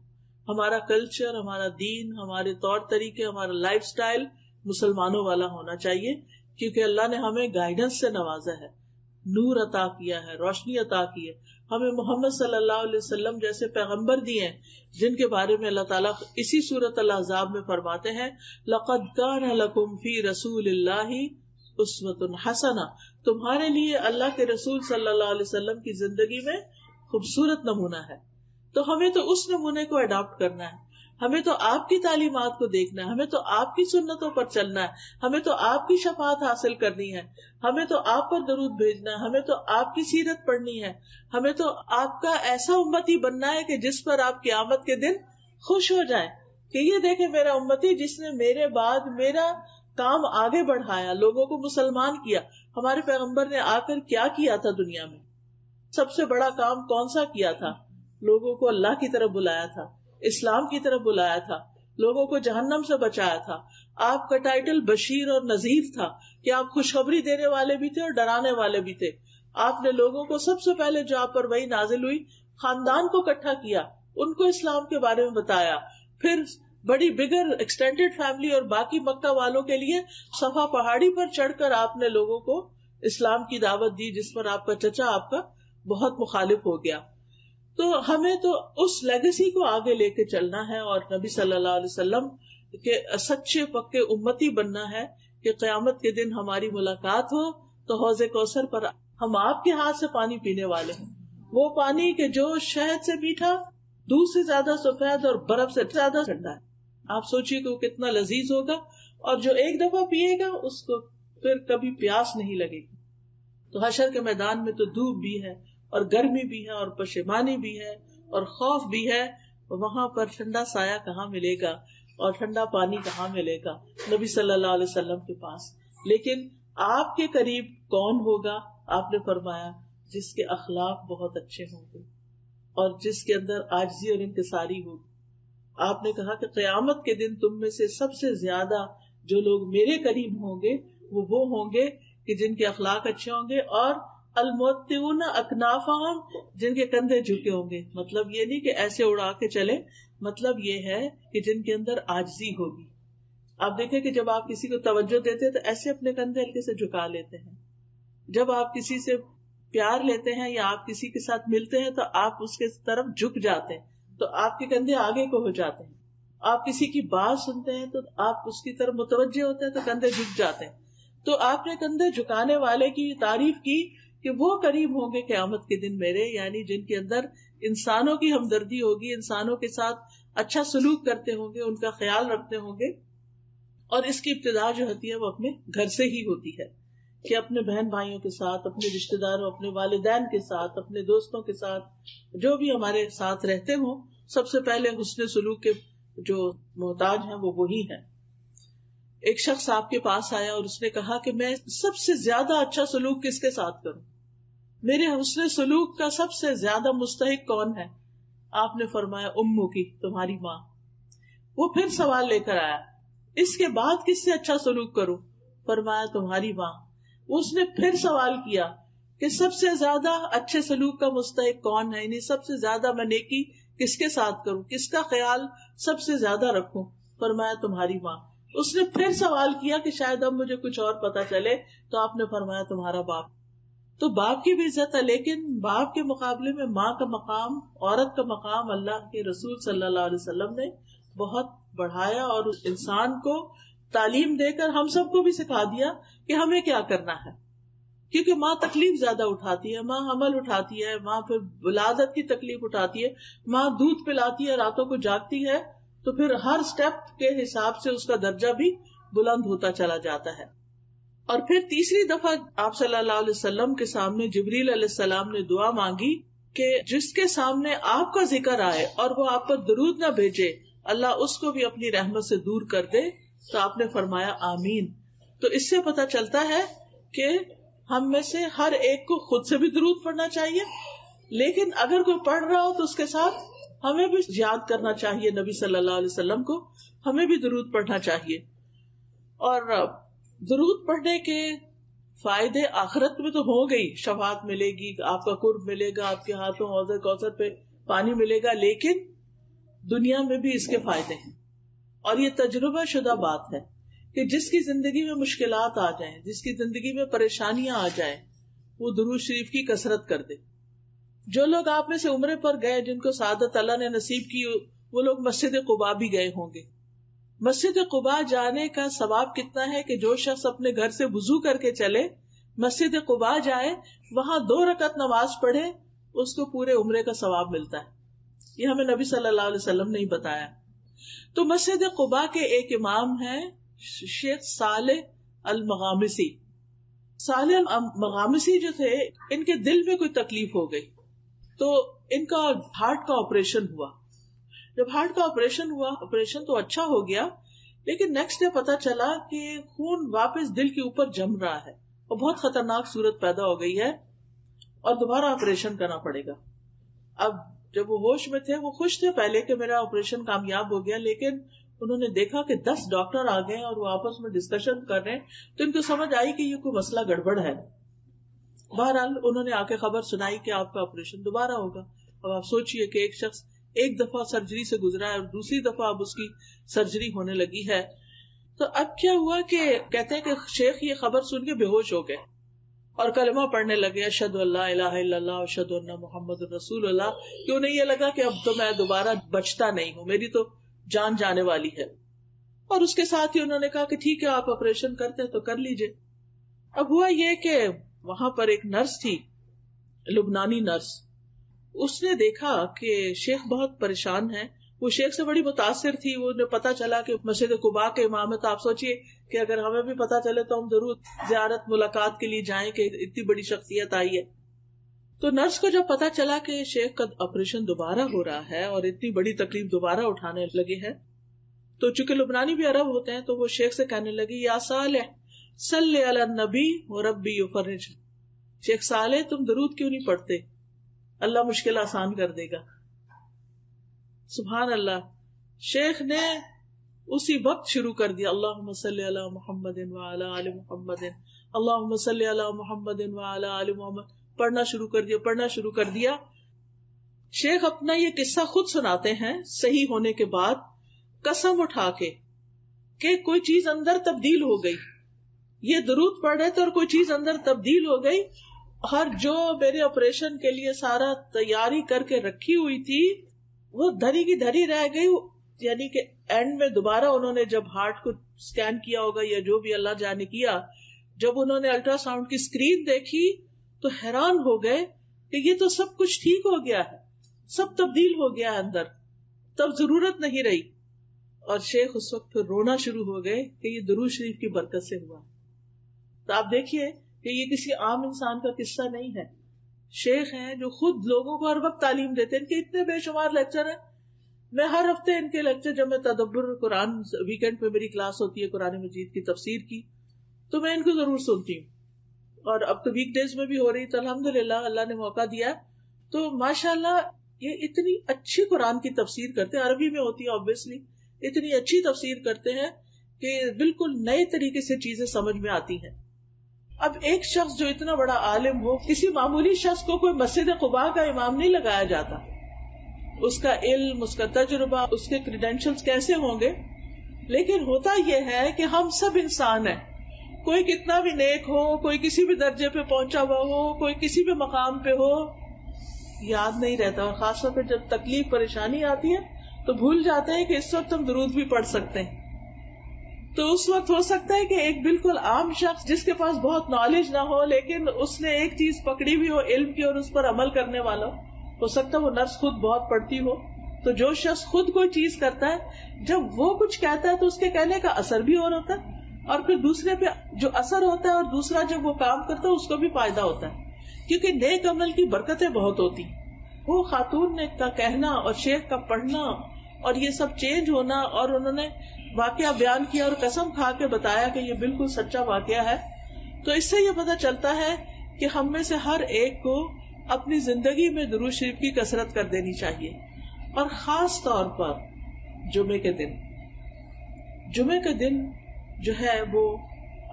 ہمارا کلچر، ہمارا دین، ہمارے طور طریقے، ہمارا لائف سٹائل مسلمانوں والا ہونا چاہیے، کیونکہ اللہ نے ہمیں گائیڈنس سے نوازا ہے، نور عطا کیا ہے، روشنی عطا کی ہے. ہمیں محمد صلی اللہ علیہ وسلم جیسے پیغمبر دیے ہیں جن کے بارے میں اللہ تعالیٰ اسی سورۃ الاحزاب میں فرماتے ہیں لَقَدْ كَانَ لَكُمْ فِي رَسُولِ اللَّهِ أُسْوَةٌ حَسَنَةٌ، تمہارے لیے اللہ کے رسول صلی اللہ علیہ وسلم کی زندگی میں خوبصورت نمونہ ہے. تو ہمیں تو اس نمونے کو اڈاپٹ کرنا ہے، ہمیں تو آپ کی تعلیمات کو دیکھنا ہے، ہمیں تو آپ کی سنتوں پر چلنا ہے، ہمیں تو آپ کی شفاعت حاصل کرنی ہے، ہمیں تو آپ پر درود بھیجنا ہے، ہمیں تو آپ کی سیرت پڑھنی ہے، ہمیں تو آپ کا ایسا امتی بننا ہے کہ جس پر آپ قیامت کے دن خوش ہو جائیں کہ یہ دیکھیں میرا امتی جس نے میرے بعد میرا کام آگے بڑھایا، لوگوں کو مسلمان کیا. ہمارے پیغمبر نے آ کر کیا کیا تھا دنیا میں؟ سب سے بڑا کام کون سا کیا تھا؟ لوگوں کو اللہ کی طرف بلایا تھا، اسلام کی طرف بلایا تھا، لوگوں کو جہنم سے بچایا تھا. آپ کا ٹائٹل بشیر اور نذیر تھا کہ آپ خوشخبری دینے والے بھی تھے اور ڈرانے والے بھی تھے. آپ نے لوگوں کو سب سے پہلے جو آپ پر وحی نازل ہوئی خاندان کو اکٹھا کیا، ان کو اسلام کے بارے میں بتایا، پھر بڑی بگر ایکسٹینڈیڈ فیملی اور باقی مکہ والوں کے لیے صفا پہاڑی پر چڑھ کر آپ نے لوگوں کو اسلام کی دعوت دی جس پر آپ کا چچا آپ کا بہت مخالف ہو گیا. تو ہمیں تو اس لیگیسی کو آگے لے کے چلنا ہے اور نبی صلی اللہ علیہ وسلم کے سچے پکے امتی بننا ہے کہ قیامت کے دن ہماری ملاقات ہو تو حوض کوثر پر ہم آپ کے ہاتھ سے پانی پینے والے ہیں. وہ پانی کہ جو شہد سے میٹھا، دودھ سے زیادہ سفید اور برف سے زیادہ ٹھنڈا ہے. آپ سوچیے کہ وہ کتنا لذیذ ہوگا، اور جو ایک دفعہ پیے گا اس کو پھر کبھی پیاس نہیں لگے گی. تو حشر کے میدان میں تو دھوپ بھی ہے اور گرمی بھی ہے اور پشیمانی بھی ہے اور خوف بھی ہے. وہاں پر ٹھنڈا سایہ کہاں ملے گا اور ٹھنڈا پانی کہاں ملے گا؟ نبی صلی اللہ علیہ وسلم کے پاس. لیکن آپ کے قریب کون ہوگا؟ آپ نے فرمایا جس کے اخلاق بہت اچھے ہوں گے اور جس کے اندر عاجزی اور انکساری ہوگی. آپ نے کہا کہ قیامت کے دن تم میں سے سب سے زیادہ جو لوگ میرے قریب ہوں گے وہ ہوں گے کہ جن کے اخلاق اچھے ہوں گے، اور الموتیون اکنافہم، جن کے کندھے جھکے ہوں گے. مطلب یہ نہیں کہ ایسے اڑا کے چلے، مطلب یہ ہے کہ جن کے اندر عاجزی ہوگی. آپ دیکھیں کہ جب آپ کسی کو توجہ دیتے ہیں تو ایسے اپنے کندھے ہلکے سے جھکا لیتے ہیں. جب آپ کسی سے پیار لیتے ہیں یا آپ کسی کے ساتھ ملتے ہیں تو آپ اس کے طرف جھک جاتے ہیں، تو آپ کے کندھے آگے کو ہو جاتے ہیں. آپ کسی کی بات سنتے ہیں تو آپ اس کی طرف متوجہ ہوتے ہیں تو کندھے جھک جاتے ہیں. تو آپ نے کندھے جھکانے والے کی تعریف کی کہ وہ قریب ہوں گے قیامت کے دن میرے، یعنی جن کے اندر انسانوں کی ہمدردی ہوگی، انسانوں کے ساتھ اچھا سلوک کرتے ہوں گے، ان کا خیال رکھتے ہوں گے. اور اس کی ابتدا جو ہوتی ہے وہ اپنے گھر سے ہی ہوتی ہے کہ اپنے بہن بھائیوں کے ساتھ، اپنے رشتے داروں، اپنے والدین کے ساتھ، اپنے دوستوں کے ساتھ، جو بھی ہمارے ساتھ رہتے ہوں، سب سے پہلے حسن سلوک کے جو محتاج ہیں وہ وہی ہیں. ایک شخص آپ کے پاس آیا اور اس نے کہا کہ میں سب سے زیادہ اچھا سلوک کس کے ساتھ کروں؟ میرے حسن سلوک کا سب سے زیادہ مستحق کون ہے؟ آپ نے فرمایا امو کی، تمہاری ماں. وہ پھر سوال لے کر آیا، اس کے بعد کس سے اچھا سلوک کروں؟ فرمایا تمہاری ماں. اس نے پھر سوال کیا کہ سب سے زیادہ اچھے سلوک کا مستحق کون ہے، یعنی سب سے زیادہ میں نیکی کس کے ساتھ کروں، کس کا خیال سب سے زیادہ رکھوں؟ فرمایا تمہاری ماں. اس نے پھر سوال کیا کہ شاید اب مجھے کچھ اور پتا چلے، تو آپ نے فرمایا تمہارا باپ. تو باپ کی بھی عزت ہے، لیکن باپ کے مقابلے میں ماں کا مقام، عورت کا مقام اللہ کے رسول صلی اللہ علیہ وسلم نے بہت بڑھایا، اور اس انسان کو تعلیم دے کر ہم سب کو بھی سکھا دیا کہ ہمیں کیا کرنا ہے. کیونکہ ماں تکلیف زیادہ اٹھاتی ہے، ماں حمل اٹھاتی ہے، ماں پھر ولادت کی تکلیف اٹھاتی ہے، ماں دودھ پلاتی ہے، راتوں کو جاگتی ہے، تو پھر ہر سٹیپ کے حساب سے اس کا درجہ بھی بلند ہوتا چلا جاتا ہے. اور پھر تیسری دفعہ آپ صلی اللہ علیہ وسلم کے سامنے جبریل علیہ السلام نے دعا مانگی کہ جس کے سامنے آپ کا ذکر آئے اور وہ آپ پر درود نہ بھیجے، اللہ اس کو بھی اپنی رحمت سے دور کر دے. تو آپ نے فرمایا آمین. تو اس سے پتہ چلتا ہے کہ ہم میں سے ہر ایک کو خود سے بھی درود پڑھنا چاہیے، لیکن اگر کوئی پڑھ رہا ہو تو اس کے ساتھ ہمیں بھی یاد کرنا چاہیے نبی صلی اللہ علیہ وسلم کو، ہمیں بھی درود پڑھنا چاہیے. اور درود پڑھنے کے فائدے آخرت میں تو ہو گئی، شفاعت ملے گی، آپ کا قرب ملے گا، آپ کے ہاتھوں حوض کوثر پہ پانی ملے گا، لیکن دنیا میں بھی اس کے فائدے ہیں. اور یہ تجربہ شدہ بات ہے کہ جس کی زندگی میں مشکلات آ جائیں، جس کی زندگی میں پریشانیاں آ جائیں، وہ درود شریف کی کثرت کر دے. جو لوگ آپ میں سے عمرے پر گئے، جن کو سعادت اللہ نے نصیب کی، وہ لوگ مسجد قباء بھی گئے ہوں گے. مسجد قباء جانے کا ثواب کتنا ہے کہ جو شخص اپنے گھر سے وضو کر کے چلے، مسجد قباء جائے، وہاں 2 رکعت نماز پڑھے، اس کو پورے عمرے کا ثواب ملتا ہے. یہ ہمیں نبی صلی اللہ علیہ وسلم نے بتایا. تو مسجد قباء کے ایک امام ہیں شیخ صالح المغامسی. صالح المغامسی جو تھے، ان کے دل میں کوئی تکلیف ہو گئی تو ان کا ہارٹ کا آپریشن ہوا. جب ہارٹ کا آپریشن ہوا، آپریشن تو اچھا ہو گیا، لیکن نیکسٹ ڈے پتا چلا کہ خون واپس دل کے اوپر جم رہا ہے اور بہت خطرناک صورت پیدا ہو گئی ہے اور دوبارہ آپریشن کرنا پڑے گا. اب جب وہ ہوش میں تھے، وہ خوش تھے پہلے کہ میرا آپریشن کامیاب ہو گیا، لیکن انہوں نے دیکھا کہ 10 ڈاکٹر آ گئے اور وہ آپس میں ڈسکشن کر رہے ہیں، تو ان کو سمجھ آئی کہ یہ کوئی مسئلہ گڑبڑ ہے. بہرحال انہوں نے آ کے خبر سنائی کہ آپ کا آپریشن دوبارہ ہوگا. اب آپ سوچئے کہ ایک شخص ایک دفعہ سرجری سے گزرا ہے اور دوسری دفعہ اب اس کی سرجری ہونے لگی ہے. تو اب کیا ہوا کہ کہتے ہیں کہ شیخ یہ خبر سن کے بے ہوش ہو گئے. اور کلمہ پڑھنے لگے اشہد ان لا الہ الا اللہ اشہد ان محمد رسول اللہ، کہ انہیں یہ لگا کہ اب تو میں دوبارہ بچتا نہیں ہوں، میری تو جان جانے والی ہے. اور اس کے ساتھ ہی انہوں نے کہا کہ ٹھیک ہے آپ آپریشن کرتے تو کر لیجئے. اب ہوا یہ کہ وہاں پر ایک نرس تھی، لبنانی نرس، اس نے دیکھا کہ شیخ بہت پریشان ہے. وہ شیخ سے بڑی متاثر تھی. وہ پتا چلا کہ مسجد قباء کے امام ہے، تو آپ سوچئے کہ اگر ہمیں بھی پتا چلے تو ہم ضرور زیارت ملاقات کے لیے جائیں کہ اتنی بڑی شخصیت آئی ہے. تو نرس کو جب پتا چلا کہ شیخ کا آپریشن دوبارہ ہو رہا ہے اور اتنی بڑی تکلیف دوبارہ اٹھانے لگے ہیں، تو چونکہ لبنانی بھی عرب ہوتے ہیں تو وہ شیخ سے کہنے لگی یا صالح صلی علی النبی وربی یفرج. شیخ صالح تم درود کیوں نہیں پڑھتے، اللہ مشکل آسان کر دے گا. سبحان اللہ. شیخ نے اسی وقت شروع کر دیا اللہم صلی علی محمد وعلی آل محمد، اللہم صلی علی محمد وعلی آل محمد، پڑھنا شروع کر دیا. شیخ اپنا یہ قصہ خود سناتے ہیں صحیح ہونے کے بعد، قسم اٹھا کے کہ کوئی چیز اندر تبدیل ہو گئی. یہ درود پڑھ رہے تھے اور کوئی چیز اندر تبدیل ہو گئی، اور جو میرے آپریشن کے لیے سارا تیاری کر کے رکھی ہوئی تھی وہ دھری کی دھری رہ گئی. یعنی کہ اینڈ میں دوبارہ انہوں نے جب ہارٹ کو سکین کیا ہوگا یا جو بھی اللہ جانے کیا، جب انہوں نے الٹرا ساؤنڈ کی اسکرین دیکھی تو حیران ہو گئے کہ یہ تو سب کچھ ٹھیک ہو گیا ہے، سب تبدیل ہو گیا ہے اندر، تب ضرورت نہیں رہی. اور شیخ اس وقت پھر رونا شروع ہو گئے کہ یہ درود شریف کی برکت سے ہوا. تو آپ دیکھیے کہ یہ کسی عام انسان کا قصہ نہیں ہے. شیخ ہیں جو خود لوگوں کو ہر وقت تعلیم دیتے ہیں. ان کے اتنے بے شمار لیکچر ہیں. میں ہر ہفتے ان کے لیکچر، جب میں تدبر قرآن ویکینڈ پہ میری کلاس ہوتی ہے قرآن مجید کی تفسیر کی، تو میں ان کو ضرور سنتی ہوں. اور اب تو ویک ڈیز میں بھی ہو رہی، تو الحمدللہ اللہ نے موقع دیا. تو ماشاءاللہ یہ اتنی اچھی قرآن کی تفسیر کرتے ہیں، عربی میں ہوتی ہے آبویسلی، اتنی اچھی تفسیر کرتے ہیں کہ بالکل نئے طریقے سے چیزیں سمجھ میں آتی ہیں. اب ایک شخص جو اتنا بڑا عالم ہو، کسی معمولی شخص کو کوئی مسجد قباء کا امام نہیں لگایا جاتا. اس کا علم، اس کا تجربہ، اس کے کریڈینشلز کیسے ہوں گے. لیکن ہوتا یہ ہے کہ ہم سب انسان ہیں، کوئی کتنا بھی نیک ہو، کوئی کسی بھی درجے پہ پہنچا ہوا ہو، کوئی کسی بھی مقام پہ ہو، یاد نہیں رہتا. اور خاص طور پہ جب تکلیف پریشانی آتی ہے تو بھول جاتے ہیں کہ اس وقت ہم درود بھی پڑھ سکتے ہیں. تو اس وقت ہو سکتا ہے کہ ایک بالکل عام شخص جس کے پاس بہت نالج نہ ہو، لیکن اس نے ایک چیز پکڑی ہوئی ہو علم کی اور اس پر عمل کرنے والا ہو سکتا ہے وہ نرس خود بہت پڑھتی ہو. تو جو شخص خود کوئی چیز کرتا ہے، جب وہ کچھ کہتا ہے تو اس کے کہنے کا اثر بھی اور ہوتا ہے، اور پھر دوسرے پہ جو اثر ہوتا ہے اور دوسرا جب وہ کام کرتا ہے اس کو بھی فائدہ ہوتا ہے، کیونکہ نیک عمل کی برکتیں بہت ہوتی. وہ خاتون نے کا کہنا اور شیخ کا پڑھنا اور یہ سب چینج ہونا، اور انہوں نے واقعہ بیان کیا اور قسم کھا کے بتایا کہ یہ بالکل سچا واقعہ ہے. تو اس سے یہ پتہ چلتا ہے کہ ہم میں سے ہر ایک کو اپنی زندگی میں درود شریف کی کثرت کر دینی چاہیے. اور خاص طور پر جمعے کے دن جو ہے وہ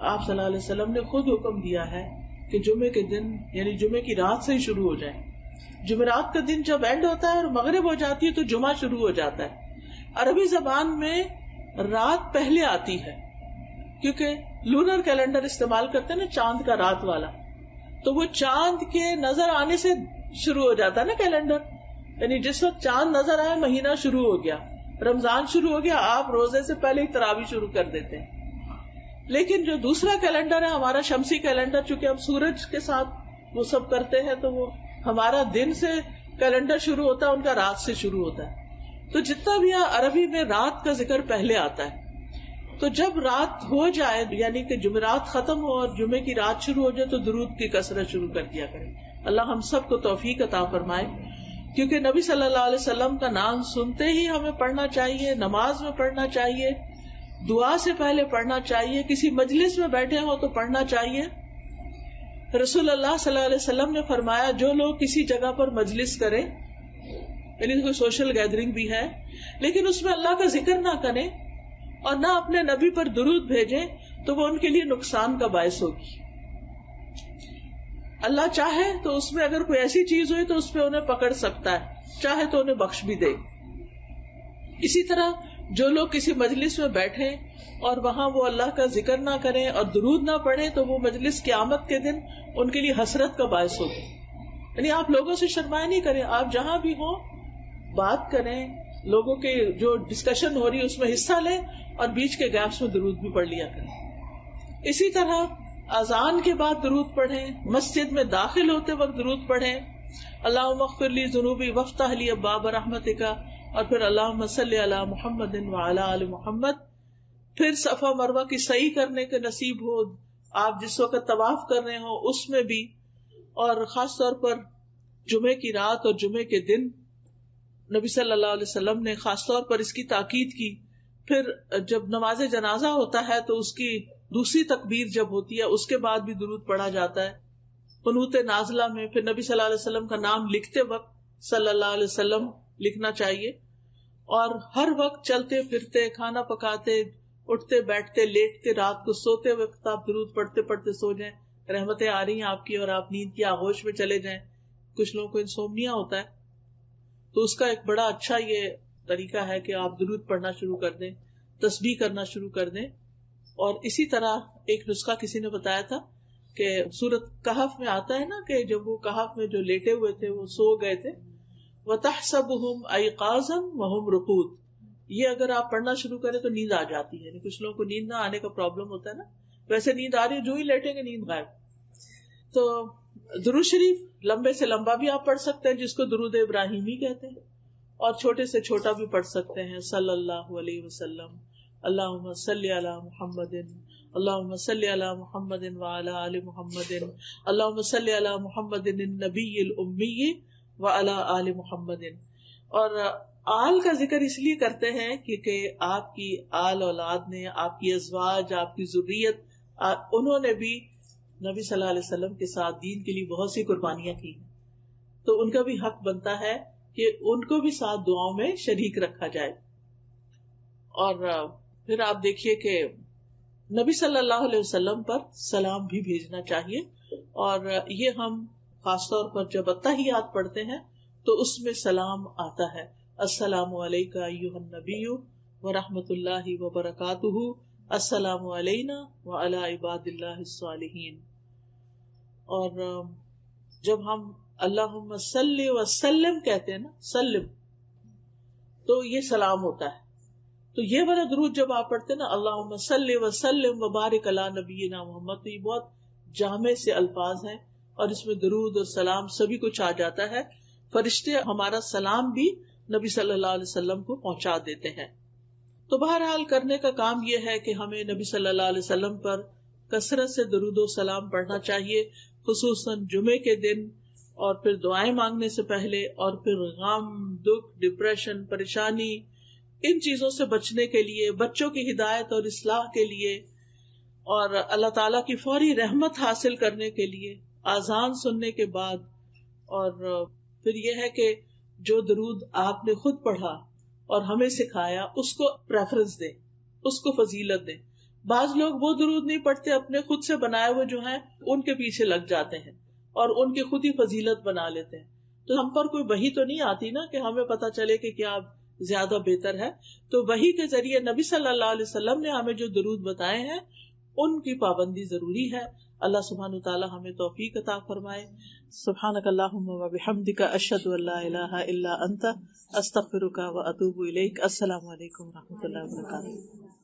آپ صلی اللہ علیہ وسلم نے خود حکم دیا ہے کہ جمعے کے دن یعنی جمعے کی رات سے ہی شروع ہو جائے. جمعرات کا دن جب اینڈ ہوتا ہے اور مغرب ہو جاتی ہے تو جمعہ شروع ہو جاتا ہے. عربی زبان میں رات پہلے آتی ہے کیونکہ لونر کیلنڈر استعمال کرتے ہیں نا، چاند کا رات والا، تو وہ چاند کے نظر آنے سے شروع ہو جاتا ہے نا کیلنڈر. یعنی جس وقت چاند نظر آئے مہینہ شروع ہو گیا، رمضان شروع ہو گیا، آپ روزے سے پہلے ہی تراویح شروع کر دیتے ہیں. لیکن جو دوسرا کیلنڈر ہے ہمارا شمسی کیلنڈر، چونکہ ہم سورج کے ساتھ وہ سب کرتے ہیں تو وہ ہمارا دن سے کیلنڈر شروع ہوتا ہے، ان کا رات سے شروع ہوتا ہے. تو جتنا بھی عربی میں رات کا ذکر پہلے آتا ہے. تو جب رات ہو جائے یعنی کہ جمعرات ختم ہو اور جمعے کی رات شروع ہو جائے تو درود کی کثرت شروع کر دیا کریں. اللہ ہم سب کو توفیق عطا فرمائے، کیونکہ نبی صلی اللہ علیہ وسلم کا نام سنتے ہی ہمیں پڑھنا چاہیے، نماز میں پڑھنا چاہیے، دعا سے پہلے پڑھنا چاہیے، کسی مجلس میں بیٹھے ہوں تو پڑھنا چاہیے. رسول اللہ صلی اللہ علیہ وسلم نے فرمایا جو لوگ کسی جگہ پر مجلس کریں، یعنی کوئی سوشل گیدرنگ بھی ہے لیکن اس میں اللہ کا ذکر نہ کریں اور نہ اپنے نبی پر درود بھیجیں تو وہ ان کے لیے نقصان کا باعث ہوگی. اللہ چاہے تو اس میں اگر کوئی ایسی چیز ہوئی تو اس پہ انہیں پکڑ سکتا ہے، چاہے تو انہیں بخش بھی دے. اسی طرح جو لوگ کسی مجلس میں بیٹھے اور وہاں وہ اللہ کا ذکر نہ کریں اور درود نہ پڑھیں تو وہ مجلس قیامت کے دن ان کے لیے حسرت کا باعث ہوگی. یعنی آپ لوگوں سے شرمائے نہیں کریں، آپ جہاں بھی ہوں بات کریں، لوگوں کے جو ڈسکشن ہو رہی ہے اس میں حصہ لیں اور بیچ کے گیپس میں درود بھی پڑھ لیا کریں. اسی طرح اذان کے بعد درود پڑھیں، مسجد میں داخل ہوتے وقت درود پڑھیں، اللہم اغفر لی ذنوبی وافتح لی ابواب رحمتک، اور پھر اللہم صلی علی محمد وعلی آل محمد. پھر صفا مروہ کی سعی کرنے کے نصیب ہو، آپ جس وقت طواف کر رہے ہوں اس میں بھی، اور خاص طور پر جمعے کی رات اور جمعے کے دن نبی صلی اللہ علیہ وسلم نے خاص طور پر اس کی تاکید کی. پھر جب نماز جنازہ ہوتا ہے تو اس کی دوسری تکبیر جب ہوتی ہے اس کے بعد بھی درود پڑھا جاتا ہے. قنوت نازلہ میں پھر نبی صلی اللہ علیہ وسلم کا نام لکھتے وقت صلی اللہ علیہ وسلم لکھنا چاہیے، اور ہر وقت چلتے پھرتے، کھانا پکاتے، اٹھتے بیٹھتے، لیٹتے، رات کو سوتے وقت آپ درود پڑھتے پڑھتے سو جائیں. رحمتیں آ رہی ہیں آپ کی اور آپ نیند کی آغوش میں چلے جائیں. کچھ لوگوں کو انسومنیا ہوتا ہے تو اس کا ایک بڑا اچھا یہ طریقہ ہے کہ آپ درود پڑھنا شروع کر دیں، تسبیح کرنا شروع کر دیں. اور اسی طرح ایک نسخہ کسی نے بتایا تھا کہ سورۃ کہف میں آتا ہے نا کہ جب وہ کہف میں جو لیٹے ہوئے تھے وہ سو گئے تھے، وَتَحْسَبُهُمْ أَيْقَاظًا وَهُمْ رُقُودٌ، یہ اگر آپ پڑھنا شروع کریں تو نیند آ جاتی ہے. یعنی کچھ لوگوں کو نیند نہ آنے کا پرابلم ہوتا ہے نا، ویسے نیند آ رہی ہے جو ہی لیٹیں گے نیند غائب. تو درود شریف لمبے سے لمبا بھی آپ پڑھ سکتے ہیں جس کو درود ابراہیمی کہتے ہیں، اور چھوٹے سے چھوٹا بھی پڑھ سکتے ہیں. صلی اللہ علیہ وسلم، اللہم صلی علی محمد، اللہم صلی علی محمد وعلی آل محمد، اللہم صلی علی محمد النبی الامی وعلی آل محمد. اور آل کا ذکر اس لیے کرتے ہیں کیونکہ آپ کی آل اولاد نے، آپ کی ازواج، آپ کی ذریت، انہوں نے بھی نبی صلی اللہ علیہ وسلم کے ساتھ دین کے لیے بہت سی قربانیاں کی، تو ان کا بھی حق بنتا ہے کہ ان کو بھی ساتھ دعاؤں میں شریک رکھا جائے. اور پھر آپ دیکھیے کہ نبی صلی اللہ علیہ وسلم پر سلام بھی بھیجنا چاہیے، اور یہ ہم خاص طور پر جب التحیات پڑھتے ہیں تو اس میں سلام آتا ہے، السلام علیکہ ایھا النبی ورحمۃ اللہ وبرکاتہ، السلام علینا وعلی عباد اللہ الصالحین. اور جب ہم اللہم صلی وسلم کہتے ہیں نا، سلم، تو یہ سلام ہوتا ہے. تو یہ والا درود جب آپ پڑھتے ہیں نا، اللہم صلی وسلم وبارک علی نبینا محمد، تو یہ بہت جامع سے الفاظ ہیں اور اس میں درود اور سلام سبھی کچھ آ جاتا ہے. فرشتے ہمارا سلام بھی نبی صلی اللہ علیہ وسلم کو پہنچا دیتے ہیں. تو بہرحال کرنے کا کام یہ ہے کہ ہمیں نبی صلی اللہ علیہ وسلم پر کثرت سے درود و سلام پڑھنا چاہیے، خصوصاً جمعے کے دن، اور پھر دعائیں مانگنے سے پہلے، اور پھر غم، دکھ، ڈپریشن، پریشانی، ان چیزوں سے بچنے کے لیے، بچوں کی ہدایت اور اصلاح کے لیے، اور اللہ تعالیٰ کی فوری رحمت حاصل کرنے کے لیے آذان سننے کے بعد. اور پھر یہ ہے کہ جو درود آپ نے خود پڑھا اور ہمیں سکھایا اس کو پریفرنس دیں، اس کو فضیلت دیں. بعض لوگ وہ درود نہیں پڑھتے، اپنے خود سے بنائے ہوئے جو ہیں ان کے پیچھے لگ جاتے ہیں اور ان کی خود ہی فضیلت بنا لیتے ہیں. تو ہم پر کوئی وحی تو نہیں آتی نا کہ ہمیں پتا چلے کہ کیا زیادہ بہتر ہے. تو وحی کے ذریعے نبی صلی اللہ علیہ وسلم نے ہمیں جو درود بتائے ہیں ان کی پابندی ضروری ہے. اللہ سبحانہ وتعالی ہمیں توفیق عطا فرمائے. سبحانک اللہم و بحمدک، اشہد ان لا الہ الا انت، استغفرک و اتوب الیک. السلام علیکم و رحمۃ اللہ وبرکاتہ.